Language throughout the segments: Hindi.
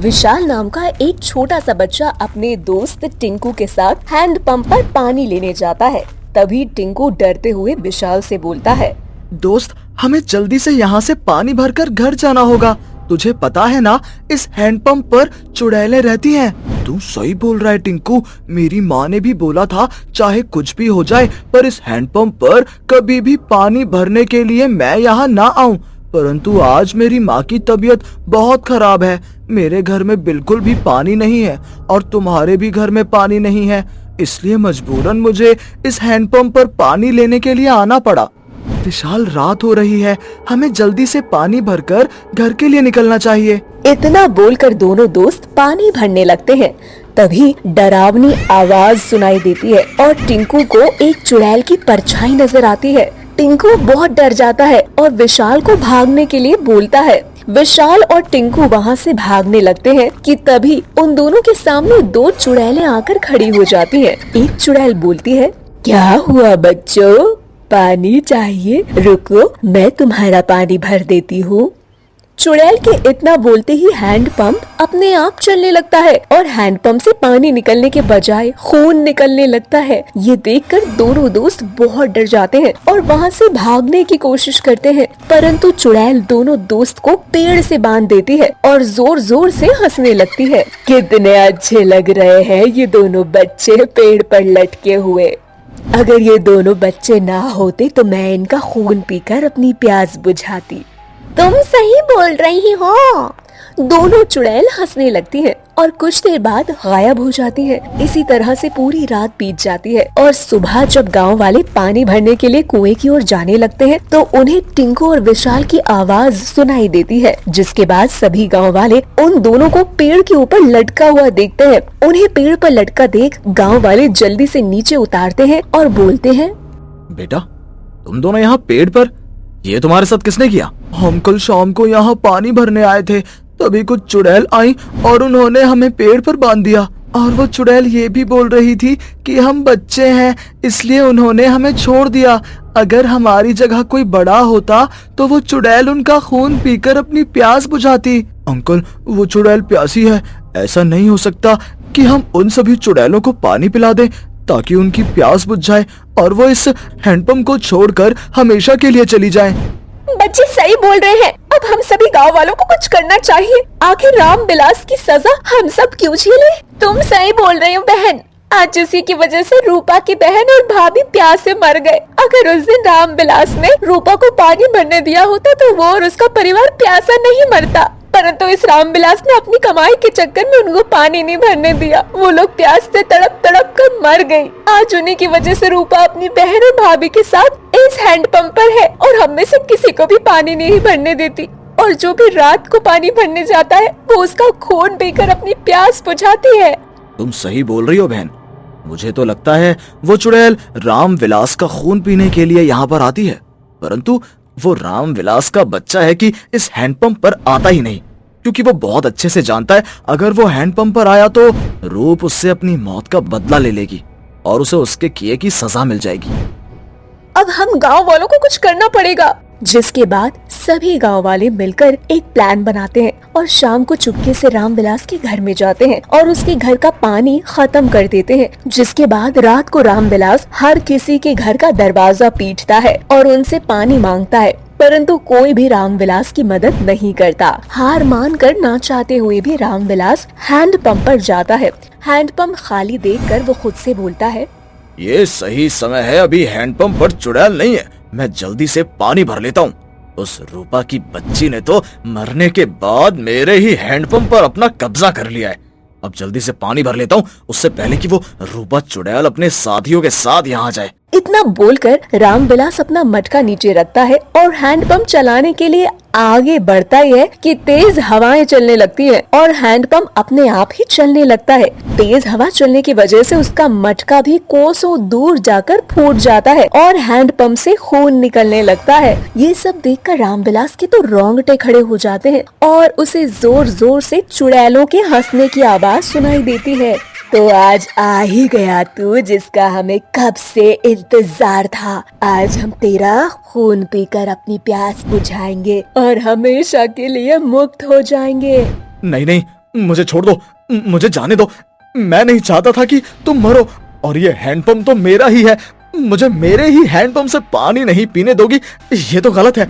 विशाल नाम का एक छोटा सा बच्चा अपने दोस्त टिंकू के साथ हैंड पंप पर पानी लेने जाता है। तभी टिंकू डरते हुए विशाल से बोलता है, दोस्त, हमें जल्दी से यहाँ से पानी भरकर घर जाना होगा। तुझे पता है ना, इस हैंडपंप पर चुड़ैलें रहती हैं। तू सही बोल रहा है टिंकू, मेरी माँ ने भी बोला था चाहे कुछ भी हो जाए पर इस हैंडपंप पर कभी भी पानी भरने के लिए मैं यहाँ ना आऊँ। परंतु आज मेरी माँ की तबीयत बहुत खराब है। मेरे घर में बिल्कुल भी पानी नहीं है और तुम्हारे भी घर में पानी नहीं है, इसलिए मजबूरन मुझे इस हैंडपंप पर पानी लेने के लिए आना पड़ा। विशाल, रात हो रही है, हमें जल्दी से पानी भरकर घर के लिए निकलना चाहिए। इतना बोलकर दोनों दोस्त पानी भरने लगते हैं। तभी डरावनी आवाज सुनाई देती है और टिंकू को एक चुड़ैल की परछाई नजर आती है। टिंकू बहुत डर जाता है और विशाल को भागने के लिए बोलता है। विशाल और टिंकू वहाँ से भागने लगते हैं कि तभी उन दोनों के सामने दो चुड़ैलें आकर खड़ी हो जाती हैं। एक चुड़ैल बोलती है, क्या हुआ बच्चों, पानी चाहिए? रुको, मैं तुम्हारा पानी भर देती हूँ। चुड़ैल के इतना बोलते ही हैंडपंप अपने आप चलने लगता है और हैंडपंप से पानी निकलने के बजाय खून निकलने लगता है। ये देखकर दोनों दोस्त बहुत डर जाते हैं और वहाँ से भागने की कोशिश करते हैं, परंतु चुड़ैल दोनों दोस्त को पेड़ से बांध देती है और जोर जोर से हंसने लगती है। कितने अच्छे लग रहे हैं ये दोनों बच्चे पेड़ पर लटके हुए। अगर ये दोनों बच्चे ना होते तो मैं इनका खून पीकर अपनी प्यास बुझाती। तुम सही बोल रही हो। दोनों चुड़ैल हंसने लगती हैं और कुछ देर बाद गायब हो जाती हैं। इसी तरह से पूरी रात बीत जाती है और सुबह जब गांव वाले पानी भरने के लिए कुएं की ओर जाने लगते हैं तो उन्हें टिंकू और विशाल की आवाज सुनाई देती है, जिसके बाद सभी गांव वाले उन दोनों को पेड़ के ऊपर लटका हुआ देखते हैं। उन्हें पेड़ पर लटका देख गाँव वाले जल्दी से नीचे उतारते हैं और बोलते हैं, बेटा, तुम दोनों यहाँ पेड़ पर, ये तुम्हारे साथ किसने किया? हम कल शाम को यहाँ पानी भरने आए थे, तभी कुछ चुड़ैल आई और उन्होंने हमें पेड़ पर बांध दिया। और वो चुड़ैल ये भी बोल रही थी कि हम बच्चे हैं, इसलिए उन्होंने हमें छोड़ दिया। अगर हमारी जगह कोई बड़ा होता तो वो चुड़ैल उनका खून पीकर अपनी प्यास बुझाती। अंकल, वो चुड़ैल प्यासी है, ऐसा नहीं हो सकता कि हम उन सभी चुड़ैलों को पानी पिला दें ताकि उनकी प्यास बुझ जाए और वो इस हैंडपंप को छोड़कर हमेशा के लिए चली जाएं। बच्चे सही बोल रहे हैं, अब हम सभी गांव वालों को कुछ करना चाहिए। आखिर रामविलास की सजा हम सब क्यों झेले? तुम सही बोल रही हो बहन, आज उसी की वजह से रूपा की बहन और भाभी प्यास से मर गए। अगर उस दिन रामविलास ने रूपा को पानी भरने दिया होता तो वो और उसका परिवार प्यासा नहीं मरता, परंतु इस रामविलास ने अपनी कमाई के चक्कर में उनको पानी नहीं भरने दिया। वो लोग प्यास से तड़प तड़प कर मर गई। आज उन्हीं की वजह से रूपा अपनी बहन और भाभी के साथ इस हैंडपंप पर है और हम में से किसी को भी पानी नहीं भरने देती। और जो भी रात को पानी भरने जाता है वो उसका खून पीकर अपनी प्यास बुझाती है। तुम सही बोल रही हो बहन, मुझे तो लगता है वो चुड़ैल रामविलास का खून पीने के लिए यहाँ पर आती है, परंतु वो रामविलास का बच्चा है कि इस हैंडपंप पर आता ही नहीं, क्योंकि वो बहुत अच्छे से जानता है अगर वो हैंडपंप पर आया तो रूप उससे अपनी मौत का बदला ले लेगी और उसे उसके किए की सजा मिल जाएगी। अब हम गांव वालों को कुछ करना पड़ेगा। जिसके बाद सभी गांव वाले मिलकर एक प्लान बनाते हैं और शाम को चुपके से रामविलास के घर में जाते हैं और उसके घर का पानी खत्म कर देते हैं। जिसके बाद रात को रामविलास हर किसी के घर का दरवाजा पीटता है और उनसे पानी मांगता है, परंतु कोई भी रामविलास की मदद नहीं करता। हार मानकर ना चाहते हुए भी रामविलास हैंडपंप पर जाता है। हैंडपंप खाली देखकर वो खुद से बोलता है, ये सही समय है, अभी हैंडपंप पर चुड़ैल नहीं है, मैं जल्दी से पानी भर लेता हूँ। उस रूपा की बच्ची ने तो मरने के बाद मेरे ही हैंडपंप पर अपना कब्जा कर लिया है। अब जल्दी से पानी भर लेता हूँ, उससे पहले कि वो रूपा चुड़ैल अपने साथियों के साथ यहाँ जाए। इतना बोलकर रामविलास अपना मटका नीचे रखता है और हैंडपंप चलाने के लिए आगे बढ़ता ही है कि तेज हवाएं चलने लगती हैं और हैंडपंप अपने आप ही चलने लगता है। तेज हवा चलने की वजह से उसका मटका भी कोसों दूर जाकर फूट जाता है और हैंडपंप से खून निकलने लगता है। ये सब देखकर रामविलास के तो रोंगटे खड़े हो जाते हैं और उसे जोर जोर से चुड़ैलों के हंसने की आवाज सुनाई देती है। तो आज आ ही गया तू, जिसका हमें कब से इंतजार था। आज हम तेरा खून पीकर अपनी प्यास बुझाएंगे और हमेशा के लिए मुक्त हो जाएंगे। नहीं नहीं, मुझे छोड़ दो, मुझे जाने दो। मैं नहीं चाहता था कि तुम मरो, और ये हैंडपंप तो मेरा ही है। मुझे मेरे ही हैंडपंप से पानी नहीं पीने दोगी, ये तो गलत है।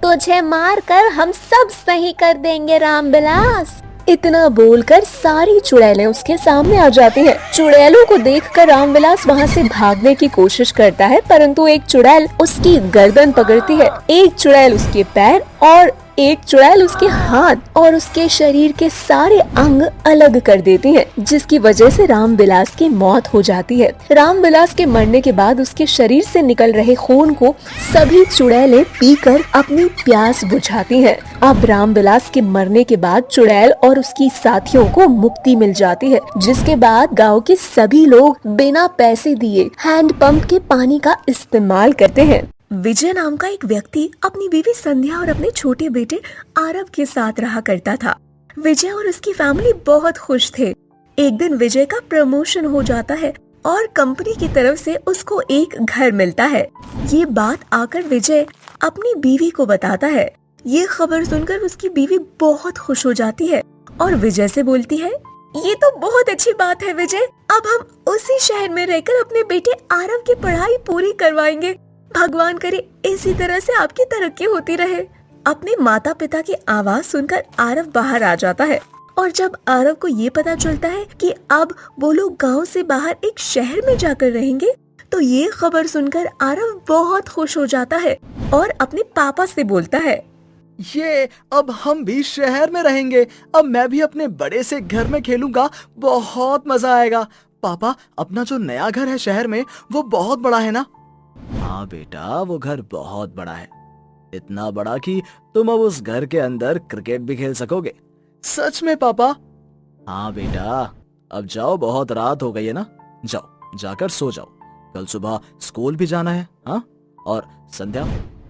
तुझे मार कर हम सब सही कर देंगे रामविलास। इतना बोलकर सारी चुड़ैलें उसके सामने आ जाती हैं। चुड़ैलों को देखकर रामविलास वहाँ से भागने की कोशिश करता है, परंतु एक चुड़ैल उसकी गर्दन पकड़ती है। एक चुड़ैल उसके पैर और एक चुड़ैल उसके हाथ और उसके शरीर के सारे अंग अलग कर देती है, जिसकी वजह से रामविलास की मौत हो जाती है। रामविलास के मरने के बाद उसके शरीर से निकल रहे खून को सभी चुड़ैलें पीकर अपनी प्यास बुझाती हैं। अब रामविलास के मरने के बाद चुड़ैल और उसकी साथियों को मुक्ति मिल जाती है, जिसके बाद गांव के सभी लोग बिना पैसे दिए हैंडपंप के पानी का इस्तेमाल करते हैं। विजय नाम का एक व्यक्ति अपनी बीवी संध्या और अपने छोटे बेटे आरव के साथ रहा करता था। विजय और उसकी फैमिली बहुत खुश थे। एक दिन विजय का प्रमोशन हो जाता है और कंपनी की तरफ से उसको एक घर मिलता है। ये बात आकर विजय अपनी बीवी को बताता है। ये खबर सुनकर उसकी बीवी बहुत खुश हो जाती है और विजय से बोलती है, ये तो बहुत अच्छी बात है विजय, अब हम उसी शहर में रहकर अपने बेटे आरव की पढ़ाई पूरी करवाएंगे। भगवान करे इसी तरह से आपकी तरक्की होती रहे। अपने माता पिता की आवाज सुनकर आरव बाहर आ जाता है और जब आरव को ये पता चलता है कि अब वो लोग गांव से बाहर एक शहर में जाकर रहेंगे, तो ये खबर सुनकर आरव बहुत खुश हो जाता है और अपने पापा से बोलता है, ये अब हम भी शहर में रहेंगे। अब मैं भी अपने बड़े से घर में खेलूंगा, बहुत मजा आएगा। पापा, अपना जो नया घर है शहर में वो बहुत बड़ा है ना? हाँ बेटा, वो घर बहुत बड़ा है, इतना बड़ा कि तुम अब उस घर के अंदर क्रिकेट भी खेल सकोगे। सच में पापा? हाँ बेटा, अब जाओ, बहुत रात हो गई है ना, जाओ जाकर सो जाओ, कल सुबह स्कूल भी जाना है। हाँ, और संध्या,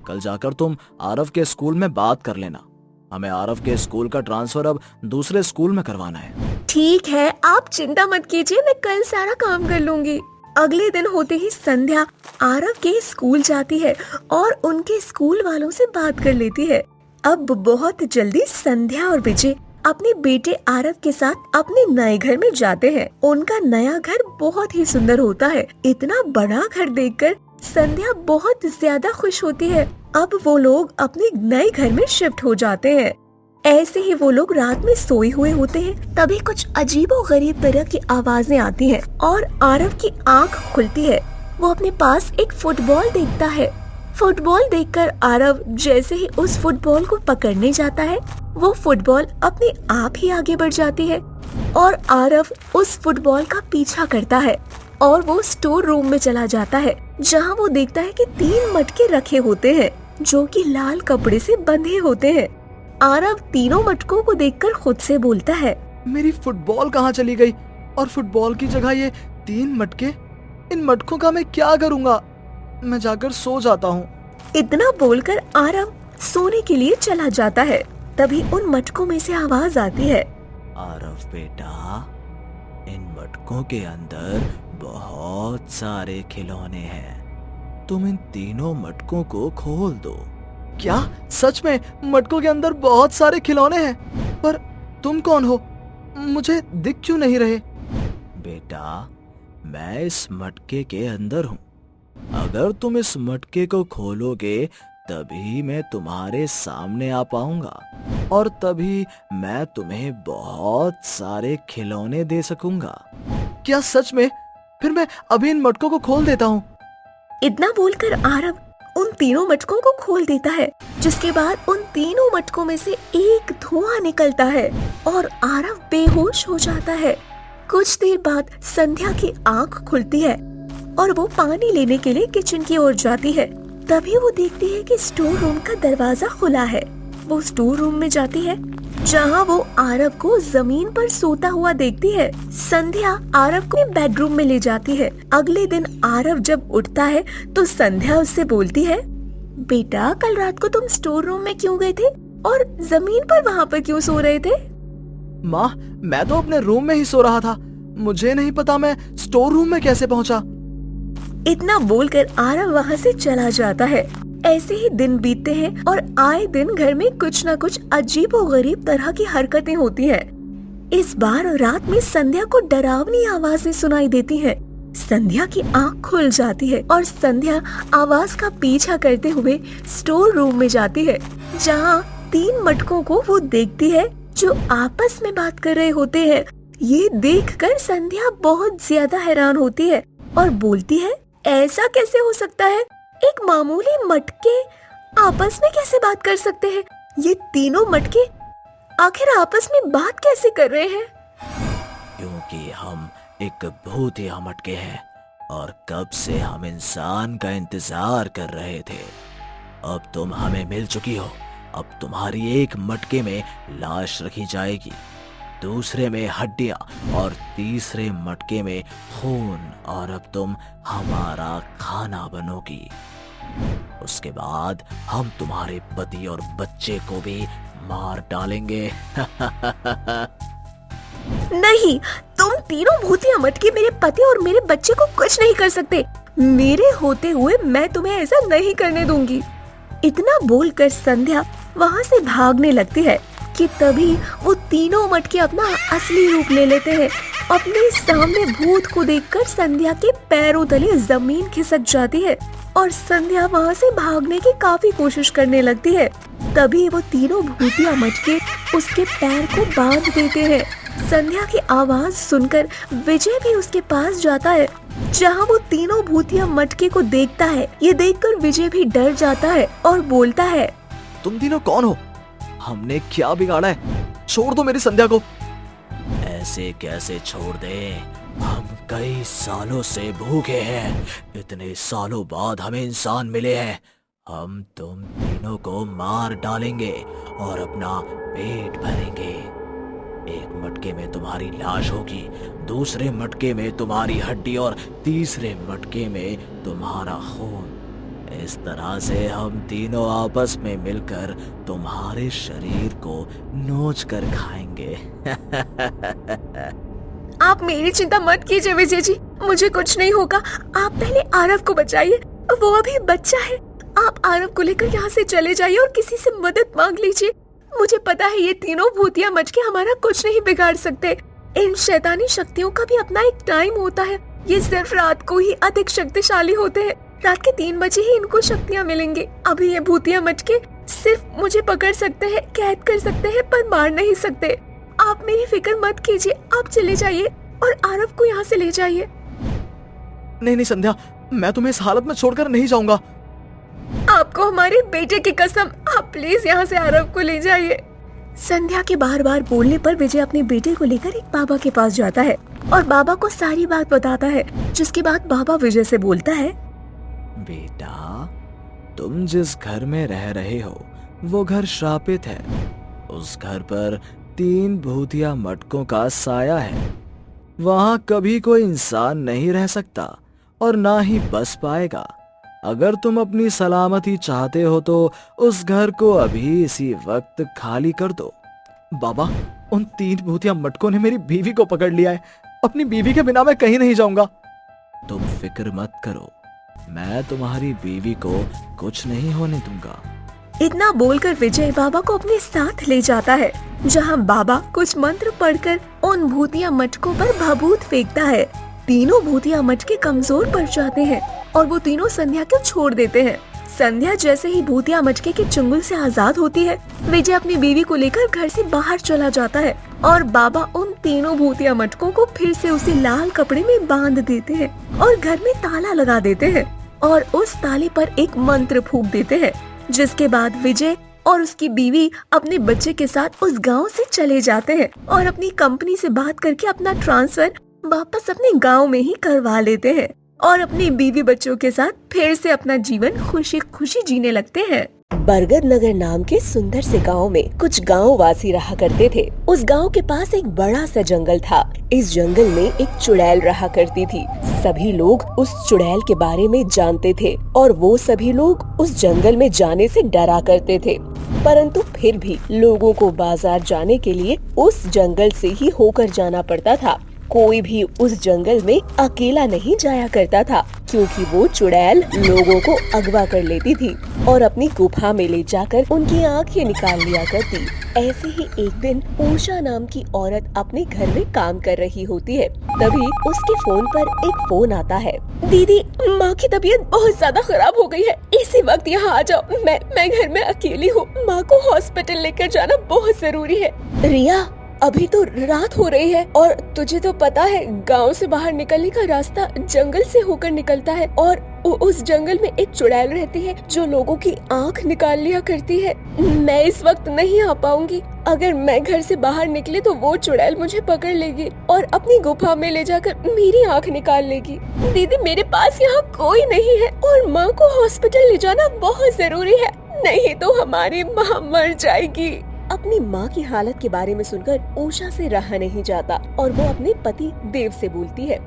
कल जाकर तुम आरव के स्कूल में बात कर लेना, हमें आरव के स्कूल का ट्रांसफर अब दूसरे स्कूल में करवाना है। ठीक है, आप चिंता मत कीजिए, मैं कल सारा काम कर लूंगी। अगले दिन होते ही संध्या आरव के स्कूल जाती है और उनके स्कूल वालों से बात कर लेती है। अब बहुत जल्दी संध्या और विजय अपने बेटे आरव के साथ अपने नए घर में जाते हैं। उनका नया घर बहुत ही सुंदर होता है। इतना बड़ा घर देखकर संध्या बहुत ज्यादा खुश होती है। अब वो लोग अपने नए घर में शिफ्ट हो जाते हैं। ऐसे ही वो लोग रात में सोए हुए होते हैं, तभी कुछ अजीबोगरीब तरह की आवाजें आती हैं और आरव की आंख खुलती है। वो अपने पास एक फुटबॉल देखता है। फुटबॉल देखकर आरव जैसे ही उस फुटबॉल को पकड़ने जाता है, वो फुटबॉल अपने आप ही आगे बढ़ जाती है और आरव उस फुटबॉल का पीछा करता है और वो स्टोर रूम में चला जाता है, जहाँ वो देखता है कि 3 मटके रखे होते हैं जो कि लाल कपड़े से बंधे होते हैं। आरव तीनों मटकों को देखकर खुद से बोलता है, मेरी फुटबॉल कहाँ चली गई? और फुटबॉल की जगह ये 3 मटके, इन मटकों का मैं क्या करूँगा? मैं जाकर सो जाता हूँ। इतना बोलकर आरव सोने के लिए चला जाता है। तभी उन मटकों में से आवाज आती है, आरव बेटा, इन मटकों के अंदर बहुत सारे खिलौने हैं, तुम इन तीनों मटकों को खोल दो। क्या सच में मटकों के अंदर बहुत सारे खिलौने हैं? पर तुम कौन हो? मुझे दिख क्यों नहीं रहे? बेटा, मैं इस मटके के अंदर हूँ। अगर तुम इस मटके को खोलोगे तभी मैं तुम्हारे सामने आ पाऊंगा और तभी मैं तुम्हें बहुत सारे खिलौने दे सकूंगा। क्या सच में? फिर मैं अभी इन मटकों को खोल देता हूँ। इतना बोलकर आरव उन तीनों मटकों को खोल देता है, जिसके बाद उन तीनों मटकों में से एक धुआं निकलता है और आरव बेहोश हो जाता है। कुछ देर बाद संध्या की आंख खुलती है और वो पानी लेने के लिए किचन की ओर जाती है। तभी वो देखती है कि स्टोर रूम का दरवाजा खुला है। वो स्टोर रूम में जाती है, जहाँ वो आरव को जमीन पर सोता हुआ देखती है। संध्या आरव को बेडरूम में ले जाती है। अगले दिन आरव जब उठता है तो संध्या उससे बोलती है, बेटा, कल रात को तुम स्टोर रूम में क्यों गए थे और जमीन पर वहाँ पर क्यों सो रहे थे? माँ, मैं तो अपने रूम में ही सो रहा था, मुझे नहीं पता मैं स्टोर रूम में कैसे पहुँचा। इतना बोलकर आरव वहाँ से चला जाता है। ऐसे ही दिन बीतते हैं और आए दिन घर में कुछ न कुछ अजीबोगरीब तरह की हरकतें होती हैं। इस बार रात में संध्या को डरावनी आवाजें सुनाई देती हैं। संध्या की आंख खुल जाती है और संध्या आवाज का पीछा करते हुए स्टोर रूम में जाती है, जहां 3 मटकों को वो देखती है जो आपस में बात कर रहे होते हैं। ये देखकर संध्या बहुत ज्यादा हैरान होती है और बोलती है, ऐसा कैसे हो सकता है? एक मामूली मटके आपस में कैसे बात कर सकते हैं? ये तीनों मटके आखिर आपस में बात कैसे कर रहे हैं? क्योंकि हम एक भूतिया मटके हैं और कब से हम इंसान का इंतजार कर रहे थे। अब तुम हमें मिल चुकी हो। अब तुम्हारी एक मटके में लाश रखी जाएगी, दूसरे में हड्डियां और तीसरे मटके में खून, और अब तुम हमारा खाना बनोगी। उसके बाद हम तुम्हारे पति और बच्चे को भी मार डालेंगे। नहीं, तुम तीनों भूतिया मटके मेरे पति और मेरे बच्चे को कुछ नहीं कर सकते। मेरे होते हुए मैं तुम्हें ऐसा नहीं करने दूंगी। इतना बोलकर संध्या वहाँ से भागने लगती है कि तभी वो तीनों मटके अपना असली रूप ले लेते हैं। अपने सामने भूत को देखकर संध्या के पैरों तले जमीन खिसक जाती है और संध्या वहाँ से भागने की काफी कोशिश करने लगती है। तभी वो तीनों भूतिया मटके उसके पैर को बांध देते हैं। संध्या की आवाज सुनकर विजय भी उसके पास जाता है, जहाँ वो तीनों भूतिया मटके को देखता है। ये देखकर विजय भी डर जाता है और बोलता है, तुम तीनों कौन हो? हमने क्या बिगाड़ा है? छोड़ दो मेरी संध्या को। ऐसे कैसे छोड़ दे? हम कई सालों से भूखे हैं। इतने सालों बाद हमें इंसान मिले हैं। हम तुम तीनों को मार डालेंगे और अपना पेट भरेंगे। एक मटके में तुम्हारी लाश होगी, दूसरे मटके में तुम्हारी हड्डी और तीसरे मटके में तुम्हारा खून। इस तरह से हम तीनों आपस में मिलकर तुम्हारे शरीर को नोच कर खाएंगे। आप मेरी चिंता मत कीजिए विजय जी, मुझे कुछ नहीं होगा। आप पहले आरव को बचाइए, वो अभी बच्चा है। आप आरव को लेकर यहाँ से चले जाइए और किसी से मदद मांग लीजिए। मुझे पता है ये तीनों भूतिया मटके हमारा कुछ नहीं बिगाड़ सकते। इन शैतानी शक्तियों का भी अपना एक टाइम होता है। ये सिर्फ रात को ही अधिक शक्तिशाली होते हैं। रात के 3 बजे ही इनको शक्तियाँ मिलेंगी। अभी ये भूतिया मटके सिर्फ मुझे पकड़ सकते हैं, कैद कर सकते हैं, पर मार नहीं सकते। आप मेरी फिक्र मत कीजिए, आप चले जाइए और आरव को यहाँ से ले जाइए। नहीं संध्या, मैं तुम्हें इस हालत में छोड़कर नहीं जाऊंगा। आपको हमारे बेटे की कसम, आप प्लीज यहाँ से आरव को ले जाइए। संध्या के बार बार बोलने पर विजय अपने बेटे को लेकर एक बाबा के पास जाता है और बाबा को सारी बात बताता है, जिसके बाद बाबा विजय से बोलता है, बेटा, तुम जिस घर में रह रहे हो वो घर श्रापित है। उस घर पर 3 भूतिया मटकों का साया है। वहां कभी कोई इंसान नहीं रह सकता और ना ही बस पाएगा। अगर तुम अपनी सलामती चाहते हो तो उस घर को अभी इसी वक्त खाली कर दो। बाबा, उन 3 भूतिया मटकों ने मेरी बीवी को पकड़ लिया है। अपनी बीवी के बिना मैं कहीं नहीं जाऊंगा। तुम फिक्र मत करो, मैं तुम्हारी बीवी को कुछ नहीं होने दूंगा। इतना बोलकर विजय बाबा को अपने साथ ले जाता है, जहां बाबा कुछ मंत्र पढ़कर उन भूतिया मटकों पर भभूत फेंकता है। तीनों भूतिया मटके कमजोर पड़ जाते हैं और वो तीनों संध्या को छोड़ देते हैं। संध्या जैसे ही भूतिया मटके के चंगुल से आजाद होती है, विजय अपनी बीवी को लेकर घर से बाहर चला जाता है और बाबा उन तीनों भूतिया मटकों को फिर से उसी लाल कपड़े में बांध देते हैं और घर में ताला लगा देते हैं और उस ताले पर एक मंत्र फूंक देते हैं, जिसके बाद विजय और उसकी बीवी अपने बच्चे के साथ उस गांव से चले जाते हैं और अपनी कंपनी से बात करके अपना ट्रांसफर वापस अपने गांव में ही करवा लेते हैं और अपनी बीवी बच्चों के साथ फिर से अपना जीवन खुशी खुशी जीने लगते हैं। बरगद नगर नाम के सुंदर से गांव में कुछ गांव वासी रहा करते थे। उस गांव के पास एक बड़ा सा जंगल था। इस जंगल में एक चुड़ैल रहा करती थी। सभी लोग उस चुड़ैल के बारे में जानते थे और वो सभी लोग उस जंगल में जाने से डरा करते थे, परंतु फिर भी लोगों को बाजार जाने के लिए उस जंगल से ही होकर जाना पड़ता था। कोई भी उस जंगल में अकेला नहीं जाया करता था, क्योंकि वो चुड़ैल लोगों को अगवा कर लेती थी और अपनी गुफा में ले जाकर उनकी आंखें निकाल लिया करती। ऐसे ही एक दिन उषा नाम की औरत अपने घर में काम कर रही होती है। तभी उसके फोन पर एक फोन आता है। दीदी, माँ की तबीयत बहुत ज्यादा खराब हो गई है, इसी वक्त यहाँ आ जाओ। मैं घर में अकेली हूँ, माँ को हॉस्पिटल लेकर जाना बहुत जरूरी है। रिया, अभी तो रात हो रही है और तुझे तो पता है गांव से बाहर निकलने का रास्ता जंगल से होकर निकलता है और उस जंगल में एक चुड़ैल रहती है जो लोगों की आंख निकाल लिया करती है। मैं इस वक्त नहीं आ पाऊंगी। अगर मैं घर से बाहर निकली तो वो चुड़ैल मुझे पकड़ लेगी और अपनी गुफा में ले जाकर मेरी आंख निकाल लेगी। दीदी, मेरे पास यहाँ कोई नहीं है और माँ को हॉस्पिटल ले जाना बहुत जरूरी है, नहीं तो हमारी माँ मर जाएगी। अपनी माँ की हालत के बारे में सुनकर उषा से रहा नहीं जाता और वो अपने पति देव से बोलती है।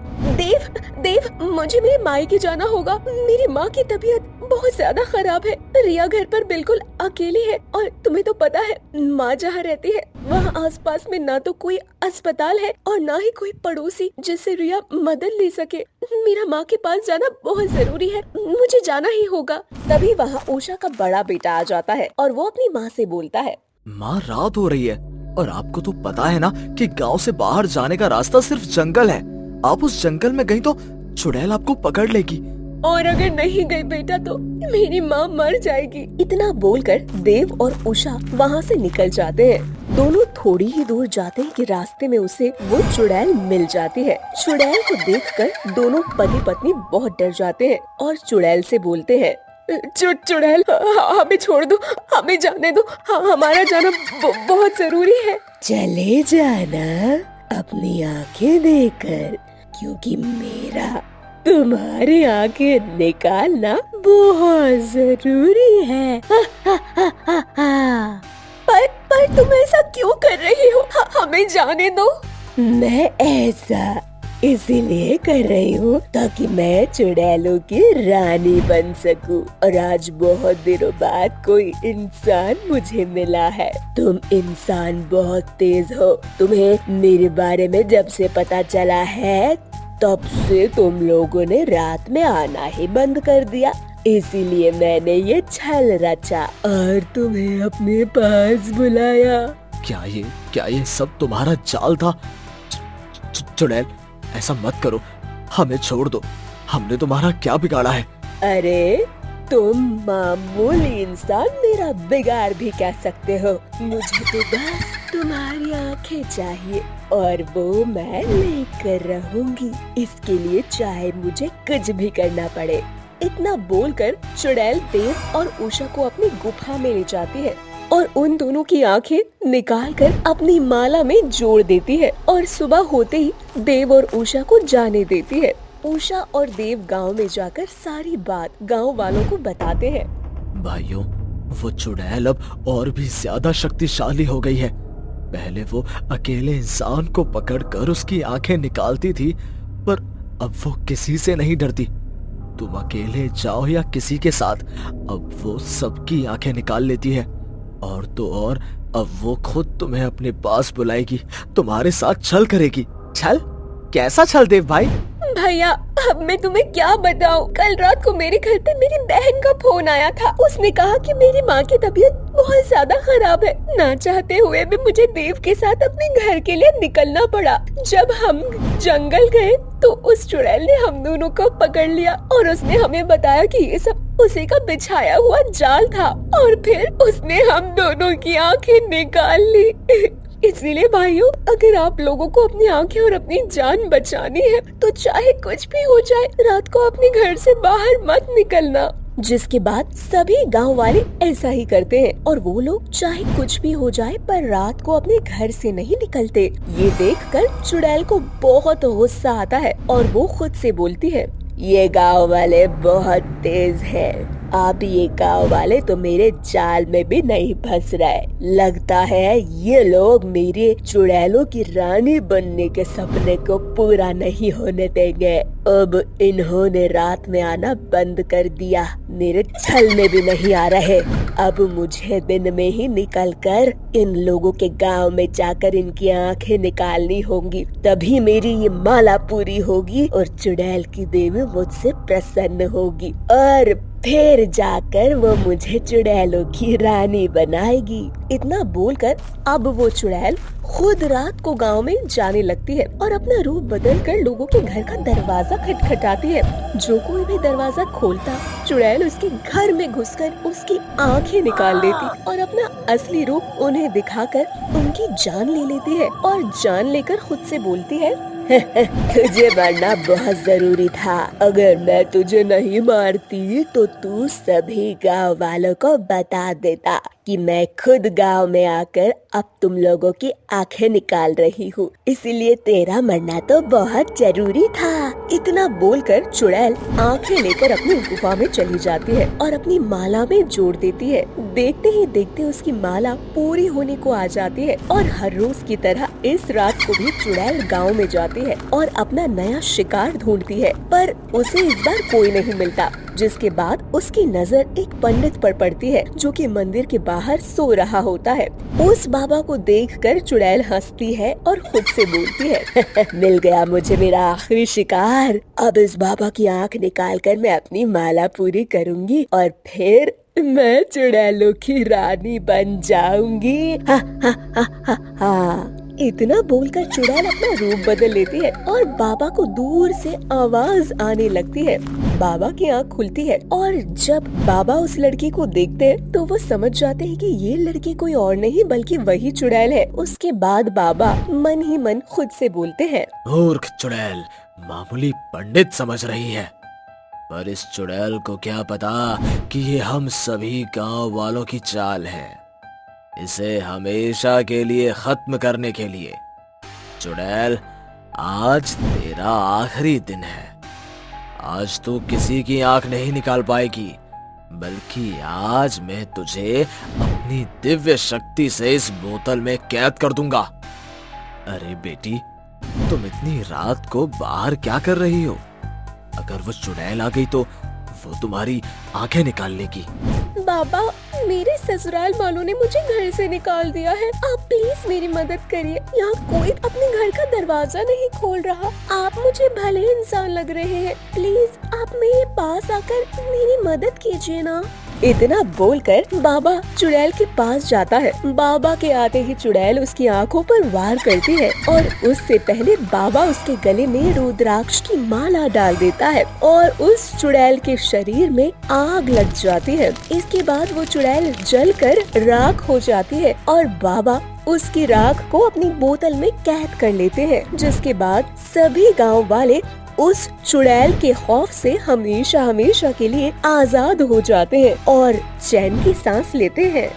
देव, मुझे मेरे मायके जाना होगा। मेरी माँ की तबीयत बहुत ज्यादा खराब है। रिया घर पर बिल्कुल अकेली है और तुम्हें तो पता है माँ जहाँ रहती है वहाँ आसपास में ना तो कोई अस्पताल है और ना ही कोई पड़ोसी जिससे रिया मदद ले सके। मेरा माँ के पास जाना बहुत जरूरी है, मुझे जाना ही होगा। तभी वहाँ उषा का बड़ा बेटा आ जाता है और वो अपनी माँ से बोलता है। माँ, रात हो रही है और आपको तो पता है ना कि गांव से बाहर जाने का रास्ता सिर्फ जंगल है। आप उस जंगल में गई तो चुड़ैल आपको पकड़ लेगी। और अगर नहीं गई बेटा तो मेरी माँ मर जाएगी। इतना बोलकर देव और उषा वहाँ से निकल जाते हैं। दोनों थोड़ी ही दूर जाते हैं कि रास्ते में उसे वो चुड़ैल मिल जाती है। चुड़ैल को देखकर दोनों पति पत्नी बहुत डर जाते हैं और चुड़ैल से बोलते हैं। चुड़ैल, हमें छोड़ दो, हमें जाने दो, हमारा जाना बहुत जरूरी है। चले जाना अपनी आंखें देकर, क्योंकि मेरा तुम्हारी आंखें निकालना बहुत जरूरी है। पर तुम ऐसा क्यों कर रही हो? हमें जाने दो। मैं ऐसा इसीलिए कर रही हूँ ताकि मैं चुड़ैलों की रानी बन सकूं और आज बहुत दिनों बाद कोई इंसान मुझे मिला है। तुम इंसान बहुत तेज हो। तुम्हें मेरे बारे में जब से पता चला है तब से तुम लोगों ने रात में आना ही बंद कर दिया, इसीलिए मैंने ये छल रचा और तुम्हें अपने पास बुलाया। क्या ये सब तुम्हारा चाल था? चुड़ैल, ऐसा मत करो, हमें छोड़ दो। हमने तुम्हारा क्या बिगाड़ा है? अरे तुम मामूली इंसान मेरा बिगाड़ भी कह सकते हो। मुझे तो बस तुम्हारी आंखें चाहिए और वो मैं लेकर रहूंगी। इसके लिए चाहे मुझे कुछ भी करना पड़े। इतना बोलकर चुड़ैल देव और उषा को अपनी गुफा में ले जाती है और उन दोनों की आंखें निकालकर अपनी माला में जोड़ देती है और सुबह होते ही देव और उषा को जाने देती है। उषा और देव गांव में जाकर सारी बात गांव वालों को बताते हैं। भाइयों, वो चुड़ैल अब और भी ज्यादा शक्तिशाली हो गई है। पहले वो अकेले इंसान को पकड़कर उसकी आंखें निकालती थी, पर अब वो किसी से नहीं डरती। तुम अकेले जाओ या किसी के साथ, अब वो सबकी आंखें निकाल लेती है। और तो और अब वो खुद तुम्हें अपने पास बुलाएगी, तुम्हारे साथ छल करेगी। छल? कैसा छल देव भाई? भैया, अब मैं तुम्हें क्या बताऊं? कल रात को मेरे घर पे मेरी बहन का फोन आया था। उसने कहा कि मेरी माँ की तबीयत बहुत ज्यादा खराब है। ना चाहते हुए भी मुझे देव के साथ अपने घर के लिए निकलना पड़ा। जब हम जंगल गए तो उस चुड़ैल ने हम दोनों को पकड़ लिया और उसने हमें बताया कि ये सब उसी का बिछाया हुआ जाल था और फिर उसने हम दोनों की आंखें निकाल ली। इसीलिए भाइयों, अगर आप लोगों को अपनी आंखें और अपनी जान बचानी है तो चाहे कुछ भी हो जाए, रात को अपने घर से बाहर मत निकलना। जिसके बाद सभी गांव वाले ऐसा ही करते हैं और वो लोग चाहे कुछ भी हो जाए पर रात को अपने घर से नहीं निकलते। ये देखकर चुड़ैल को बहुत गुस्सा आता है और वो खुद से बोलती है, ये गांव वाले बहुत तेज हैं। अब ये गाँव वाले तो मेरे जाल में भी नहीं फंस रहे। लगता है ये लोग मेरे चुड़ैलों की रानी बनने के सपने को पूरा नहीं होने देंगे। अब इन्होंने रात में आना बंद कर दिया, मेरे छल में भी नहीं आ रहे। अब मुझे दिन में ही निकलकर इन लोगों के गांव में जाकर इनकी आंखें निकालनी होंगी, तभी मेरी ये माला पूरी होगी और चुड़ैल की देवी मुझसे प्रसन्न होगी और फिर जाकर वो मुझे चुड़ैलों की रानी बनाएगी। इतना बोलकर अब वो चुड़ैल खुद रात को गांव में जाने लगती है और अपना रूप बदलकर लोगों के घर का दरवाजा खटखटाती है। जो कोई भी दरवाजा खोलता, चुड़ैल उसके घर में घुसकर उसकी आंखें निकाल लेती और अपना असली रूप उन्हें दिखाकर उनकी जान ले लेती है और जान लेकर खुद से बोलती है, तुझे मरना बहुत जरूरी था। अगर मैं तुझे नहीं मारती तो तू सभी गांव वालों को बता देता कि मैं खुद गांव में आकर अब तुम लोगों की आंखें निकाल रही हूँ, इसीलिए तेरा मरना तो बहुत जरूरी था। इतना बोलकर चुड़ैल आंखें लेकर अपनी गुफा में चली जाती है और अपनी माला में जोड़ देती है। देखते ही देखते उसकी माला पूरी होने को आ जाती है और हर रोज की तरह इस रात को भी चुड़ैल गाँव में जाती है और अपना नया शिकार ढूंढती है, पर उसे इस बार कोई नहीं मिलता। जिसके बाद उसकी नजर एक पंडित पर पड़ती है जो कि मंदिर के बाहर सो रहा होता है। उस बाबा को देखकर चुड़ैल हंसती है और खुद से बोलती है, मिल गया मुझे मेरा आखिरी शिकार। अब इस बाबा की आंख निकालकर मैं अपनी माला पूरी करूंगी और फिर मैं चुड़ैलों की रानी बन जाऊंगी। हा हा हा हा हा। इतना बोलकर चुड़ैल अपना रूप बदल लेती है और बाबा को दूर से आवाज आने लगती है। बाबा की आंख खुलती है और जब बाबा उस लड़की को देखते हैं तो वो समझ जाते हैं कि ये लड़की कोई और नहीं बल्कि वही चुड़ैल है। उसके बाद बाबा मन ही मन खुद से बोलते हैं, मूर्ख चुड़ैल, मामूली पंडित समझ रही है, पर इस चुड़ैल को क्या पता कि ये हम सभी गांव वालों की चाल है, इसे हमेशा के लिए खत्म करने के लिए। चुड़ैल, आज तेरा आखिरी दिन है। आज तू किसी की आंख नहीं निकाल पाएगी, बल्कि आज मैं तुझे अपनी दिव्य शक्ति से इस बोतल में कैद कर दूंगा। अरे बेटी, तुम इतनी रात को बाहर क्या कर रही हो? अगर वो चुड़ैल आ गई तो वो तुम्हारी आंखें निकाल लेगी। बाबा, मेरे ससुराल वालों ने मुझे घर से निकाल दिया है। आप प्लीज मेरी मदद करिए। यहाँ कोई अपने घर का दरवाजा नहीं खोल रहा। आप मुझे भले इंसान लग रहे हैं, प्लीज आप मेरे पास आकर मेरी मदद कीजिए ना। इतना बोलकर बाबा चुड़ैल के पास जाता है। बाबा के आते ही चुड़ैल उसकी आंखों पर वार करती है और उससे पहले बाबा उसके गले में रुद्राक्ष की माला डाल देता है और उस चुड़ैल के शरीर में आग लग जाती है। इसके बाद वो चुड़ैल जलकर राख हो जाती है और बाबा उसकी राख को अपनी बोतल में कैद कर लेते हैं। जिसके बाद सभी गाँव वाले उस चुड़ैल के खौफ से हमेशा हमेशा के लिए आजाद हो जाते हैं और चैन की सांस लेते हैं।